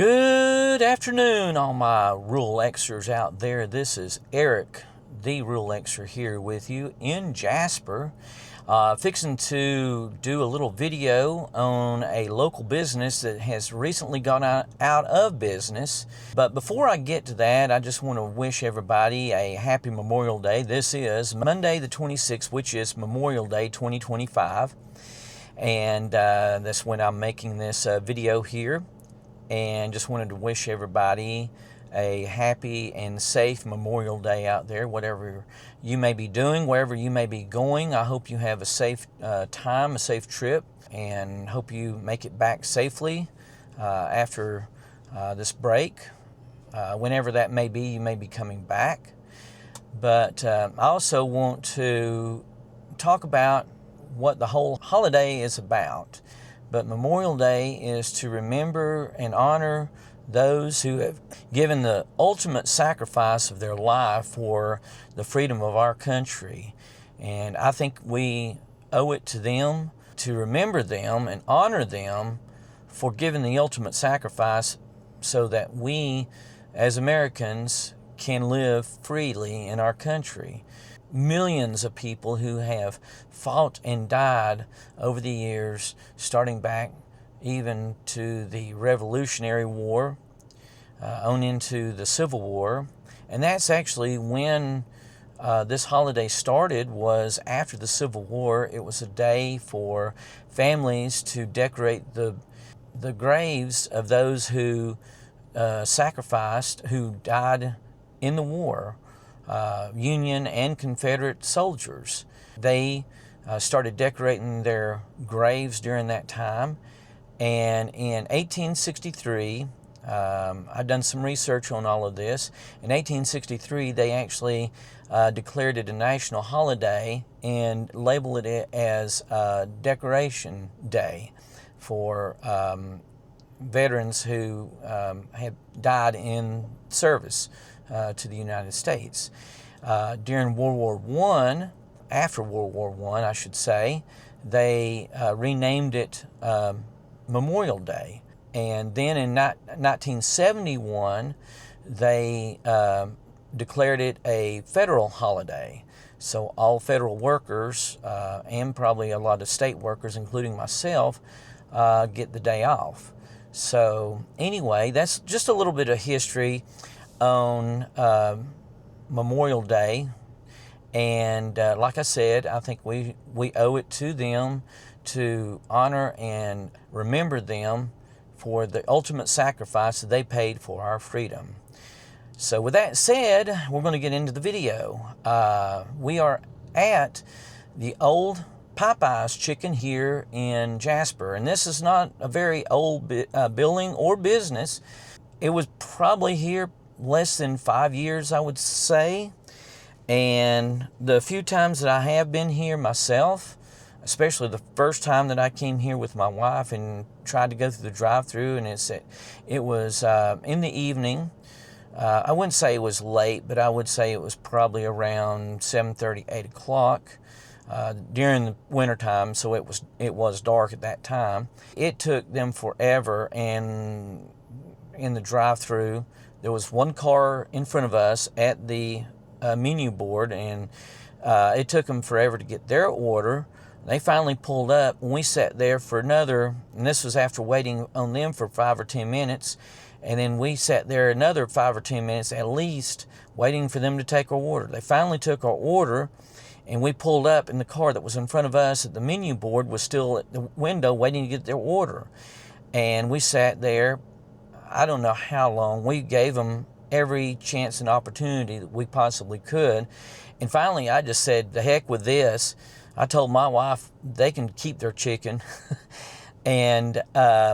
Good afternoon, all my rural Xers out there. This is Eric, the rural Xer, here with you in Jasper. Fixing to do a little video on a local business that has recently gone out of business. But before I get to that, I just want to wish everybody a happy Memorial Day. This is Monday the 26th, which is Memorial Day 2025. And that's when I'm making this video here. And just wanted to wish everybody a happy and safe Memorial Day out there, whatever you may be doing, wherever you may be going. I hope you have a safe time, a safe trip, and hope you make it back safely after this break. Whenever that may be, you may be coming back. But I also want to talk about what the whole holiday is about. But Memorial Day is to remember and honor those who have given the ultimate sacrifice of their life for the freedom of our country. And I think we owe it to them to remember them and honor them for giving the ultimate sacrifice so that we, as Americans, can live freely in our country. Millions of people who have fought and died over the years, starting back even to the Revolutionary War, on into the Civil War. And that's actually when this holiday started, was after the Civil War. It was a day for families to decorate the graves of those who sacrificed, who died in the war. Union and Confederate soldiers. They started decorating their graves during that time. And in 1863, I've done some research on all of this. In 1863, they actually declared it a national holiday and labeled it as Decoration Day for veterans who had died in service to the United States. During World War I, after World War I, I should say, they renamed it Memorial Day. And then in 1971, they declared it a federal holiday. So all federal workers, and probably a lot of state workers, including myself, get the day off. So anyway, that's just a little bit of history on Memorial Day. And like I said, I think we owe it to them to honor and remember them for the ultimate sacrifice that they paid for our freedom. So with that said, we're going to get into the video. We are at the old Popeyes chicken here in Jasper. And this is not a very old building or business. It was probably here less than 5 years, I would say. And the few times that I have been here myself, especially the first time that I came here with my wife and tried to go through the drive-thru, and it was in the evening. I wouldn't say it was late, but I would say it was probably around 7:30, 8 o'clock during the wintertime, so it was dark at that time. It took them forever, and in the drive-thru, there was one car in front of us at the menu board, and it took them forever to get their order. They finally pulled up, and we sat there for another, and this was after waiting on them for 5 or 10 minutes, and then we sat there another 5 or 10 minutes at least, waiting for them to take our order. They finally took our order, and we pulled up, and the car that was in front of us at the menu board was still at the window waiting to get their order. And we sat there, I don't know how long. We gave them every chance and opportunity that we possibly could. And finally, I just said, the heck with this. I told my wife they can keep their chicken. And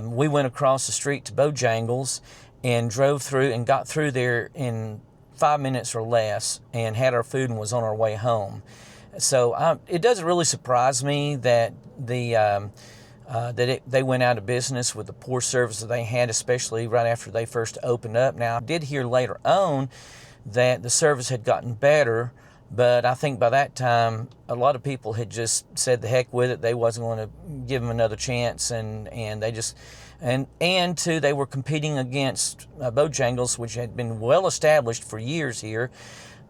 we went across the street to Bojangles and drove through and got through there in 5 minutes or less and had our food and was on our way home. So it doesn't really surprise me that they went out of business with the poor service that they had, especially right after they first opened up. Now, I did hear later on that the service had gotten better But I think by that time, a lot of people had just said the heck with it. They wasn't going to give them another chance, and they just and two, they were competing against Bojangles, which had been well established for years here,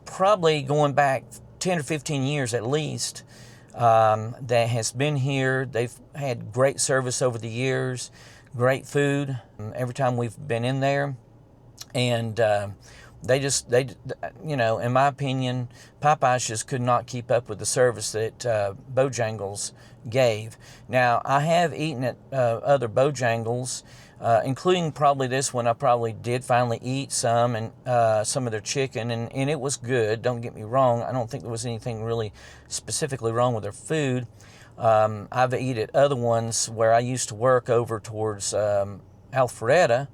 probably going back 10 or 15 years at least. That has been here. They've had great service over the years, great food every time we've been in there, and they in my opinion, Popeyes just could not keep up with the service that Bojangles gave. Now, I have eaten at other Bojangles, including probably this one. I probably did finally eat some, and some of their chicken, and it was good. Don't get me wrong. I don't think there was anything really specifically wrong with their food. I've eaten at other ones where I used to work over towards Alpharetta.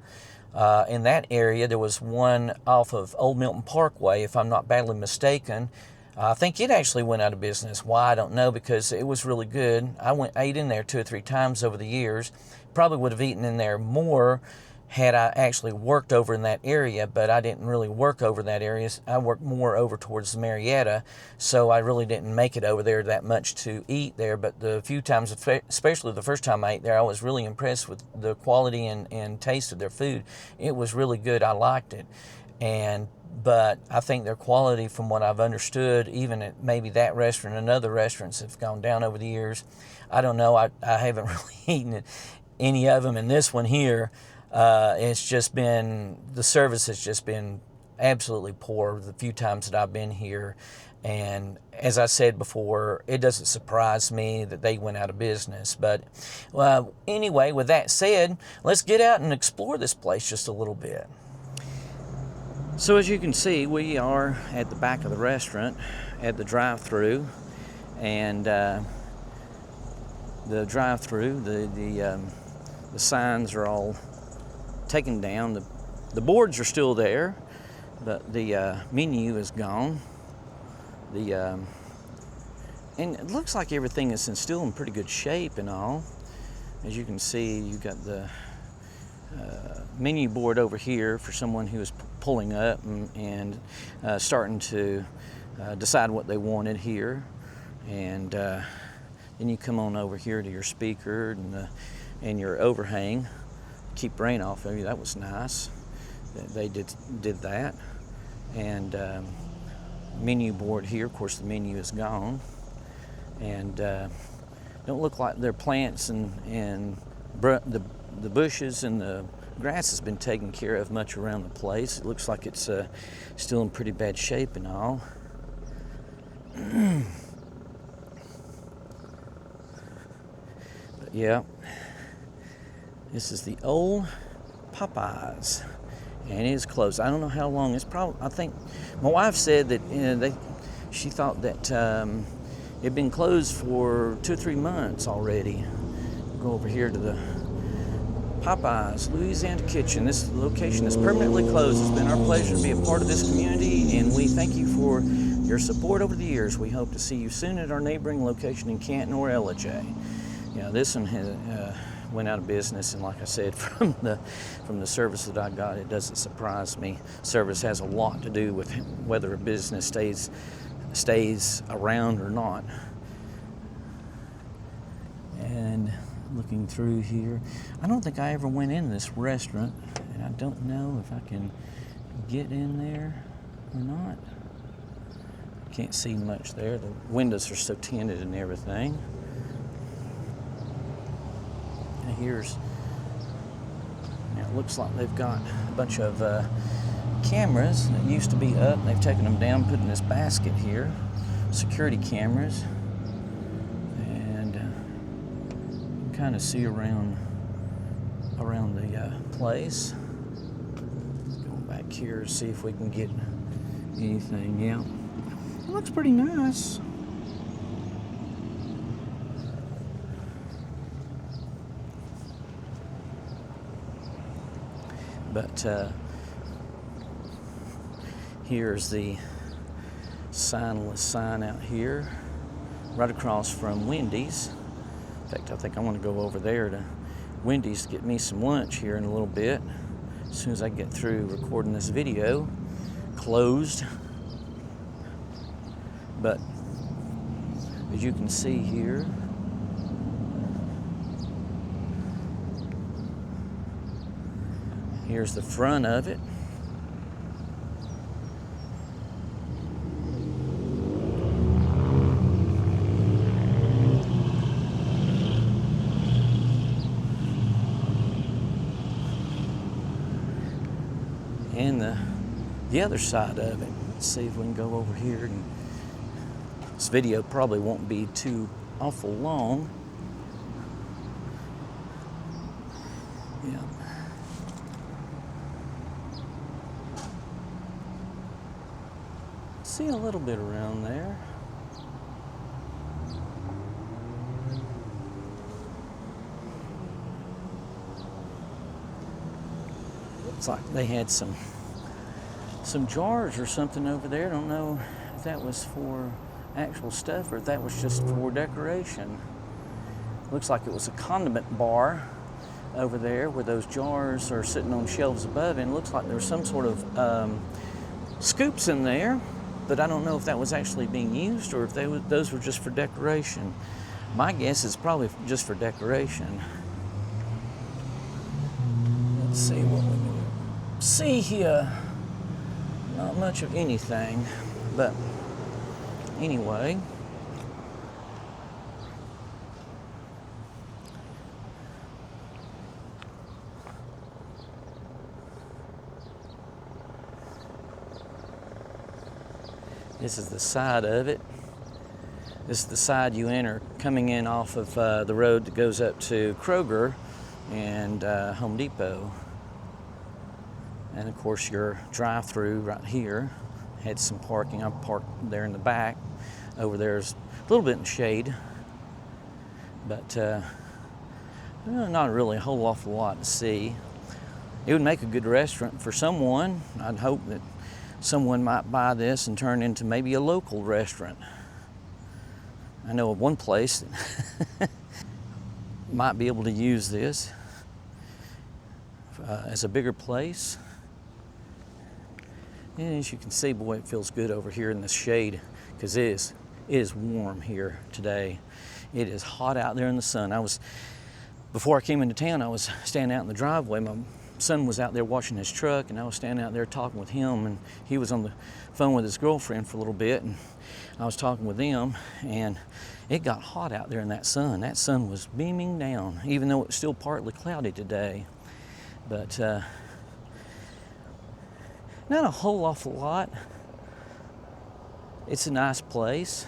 In that area, there was one off of Old Milton Parkway, if I'm not badly mistaken. I think it actually went out of business. Why, I don't know, because it was really good. I ate in there 2 or 3 times over the years. Probably would have eaten in there more had I actually worked over in that area, but I didn't really work over that area. I worked more over towards Marietta, so I really didn't make it over there that much to eat there. But the few times, especially the first time I ate there, I was really impressed with the quality and taste of their food. It was really good. I liked it. But I think their quality, from what I've understood, even at maybe that restaurant and other restaurants, have gone down over the years. I don't know. I haven't really eaten any of them. And this one here, it's just been, the service has just been absolutely poor the few times that I've been here. And as I said before, it doesn't surprise me that they went out of business. But anyway, with that said, let's get out and explore this place just a little bit. So as you can see, we are at the back of the restaurant at the drive-thru, and the drive-thru, the signs are all taken down. The boards are still there, but the menu is gone. And it looks like everything is still in pretty good shape and all. As you can see, you've got the menu board over here for someone who is pulling up and starting to decide what they wanted here. And then you come on over here to your speaker and your overhang. Keep rain off of you. That was nice. They did that. And menu board here. Of course, the menu is gone. And don't look like their plants and the bushes and the grass has been taken care of much around the place. It looks like it's still in pretty bad shape and all. But yeah, this is the old Popeyes, and it is closed. I don't know how long. It's probably, I think my wife said that she thought that it had been closed for 2 or 3 months already. We'll go over here to the Popeyes, Louisiana Kitchen. This location is permanently closed. It's been our pleasure to be a part of this community, and we thank you for your support over the years. We hope to see you soon at our neighboring location in Canton or LJ. Yeah, this one has, went out of business, and like I said, from the service that I got, it doesn't surprise me. Service has a lot to do with whether a business stays around or not. And looking through here, I don't think I ever went in this restaurant, and I don't know if I can get in there or not. Can't see much there. The windows are so tinted and everything. And here's, now it looks like they've got a bunch of cameras that used to be up. They've taken them down, put in this basket here. Security cameras. Kind of see around the place. Go back here and see if we can get anything. Yeah, it looks pretty nice. But here's the signless sign out here, right across from Wendy's. In fact, I think I want to go over there to Wendy's to get me some lunch here in a little bit, as soon as I get through recording this video. Closed. but as you can see here, here's the front of it. And the other side of it. Let's see if we can go over here. And this video probably won't be too awful long. Yeah. See a little bit around there. Looks like they had some jars or something over there. I don't know if that was for actual stuff or if that was just for decoration. Looks like it was a condiment bar over there where those jars are sitting on shelves above, and it looks like there's some sort of scoops in there, but I don't know if that was actually being used or if those were just for decoration. My guess is probably just for decoration. Let's see what we can see here. Not much of anything, but anyway. This is the side of it. This is the side you enter coming in off of the road that goes up to Kroger and Home Depot. And of course your drive-through right here had some parking. I parked there in the back. Over there's a little bit in shade, but not really a whole awful lot to see. It would make a good restaurant for someone. I'd hope that someone might buy this and turn into maybe a local restaurant. I know of one place that might be able to use this as a bigger place. And as you can see, boy, it feels good over here in the shade because it is warm here today. It is hot out there in the sun. Before I came into town, I was standing out in the driveway. My son was out there washing his truck, and I was standing out there talking with him, and he was on the phone with his girlfriend for a little bit, and I was talking with them, and it got hot out there in that sun. That sun was beaming down, even though it's still partly cloudy today. But not a whole awful lot. It's a nice place.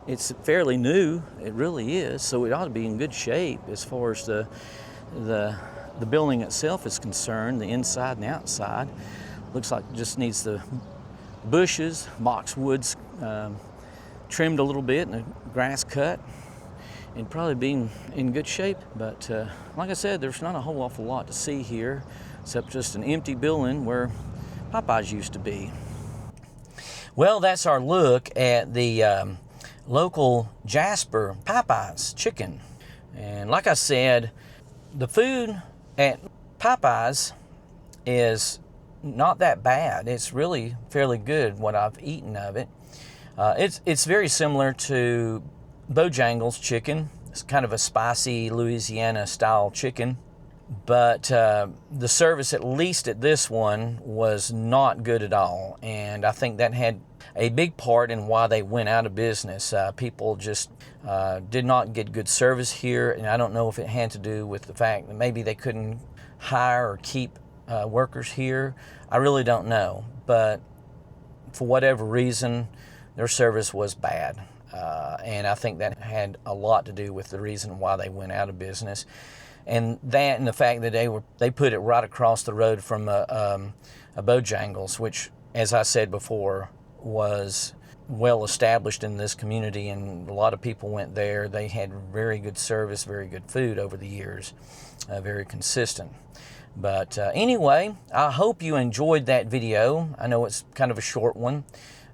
It's fairly new, it really is, so it ought to be in good shape as far as the building itself is concerned, the inside and the outside. Looks like it just needs the bushes, boxwoods trimmed a little bit and the grass cut. It'd probably be in good shape, but like I said, there's not a whole awful lot to see here except just an empty building where Popeyes used to be. Well, that's our look at the local Jasper Popeyes chicken. And like I said, the food at Popeyes is not that bad. It's really fairly good, what I've eaten of it. It's very similar to Bojangles chicken. It's kind of a spicy Louisiana style chicken. But the service, at least at this one, was not good at all. And I think that had a big part in why they went out of business. People just did not get good service here. And I don't know if it had to do with the fact that maybe they couldn't hire or keep workers here. I really don't know. But for whatever reason, their service was bad. And I think that had a lot to do with the reason why they went out of business. And that, and the fact that they put it right across the road from a Bojangles, which, as I said before, was well established in this community, and a lot of people went there. They had very good service, very good food over the years, very consistent. But anyway, I hope you enjoyed that video. I know it's kind of a short one,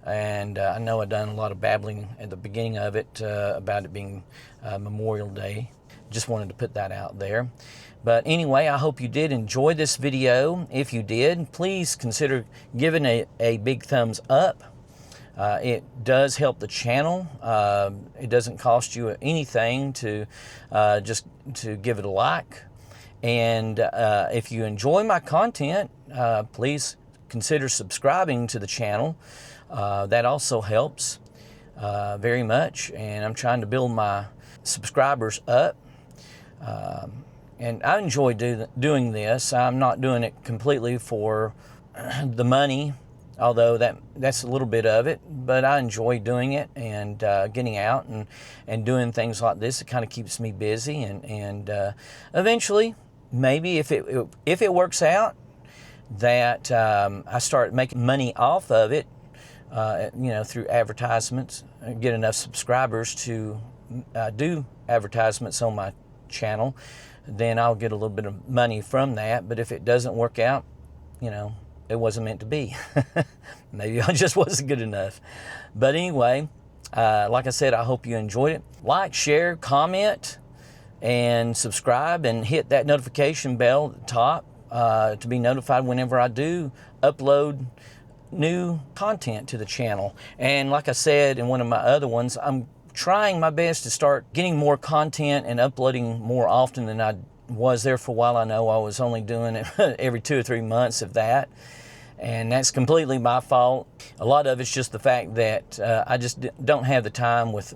and I know I've done a lot of babbling at the beginning of it about it being Memorial Day. Just wanted to put that out there. But anyway, I hope you did enjoy this video. If you did, please consider giving a big thumbs up. It does help the channel. It doesn't cost you anything to just to give it a like. And if you enjoy my content, please consider subscribing to the channel. That also helps very much. And I'm trying to build my subscribers up. And I enjoy doing this. I'm not doing it completely for the money, although that's a little bit of it, but I enjoy doing it and getting out and doing things like this. It kind of keeps me busy, and eventually, maybe if it works out, that I start making money off of it, through advertisements, get enough subscribers to do advertisements on my channel, then I'll get a little bit of money from that. But if it doesn't work out, it wasn't meant to be. Maybe I just wasn't good enough. But anyway, like I said, I hope you enjoyed it. Like, share, comment, and subscribe, and hit that notification bell at the top to be notified whenever I do upload new content to the channel. And like I said in one of my other ones, I'm trying my best to start getting more content and uploading more often than I was there for a while. I know I was only doing it every 2 or 3 months, if that, and that's completely my fault. A lot of it's just the fact that I just don't have the time with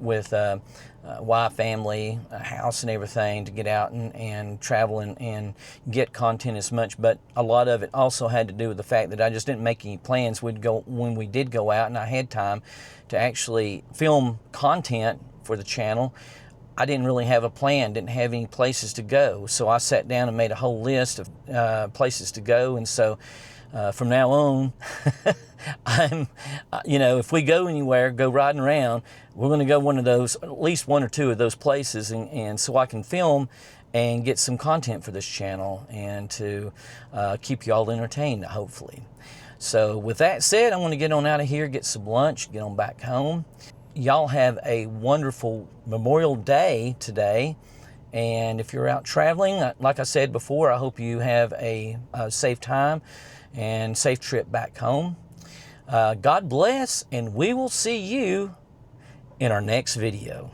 wife, family, a house, and everything to get out and travel and get content as much. But a lot of it also had to do with the fact that I just didn't make any plans. When we did go out and I had time to actually film content for the channel, I didn't really have a plan, didn't have any places to go. So I sat down and made a whole list of places to go. And so from now on, if we go anywhere, go riding around, we're going to go one of those, at least 1 or 2 of those places, and so I can film and get some content for this channel and to keep you all entertained, hopefully. So with that said, I want to get on out of here, get some lunch, get on back home. Y'all have a wonderful Memorial Day today. And if you're out traveling, like I said before, I hope you have a safe time and safe trip back home. God bless, and we will see you in our next video.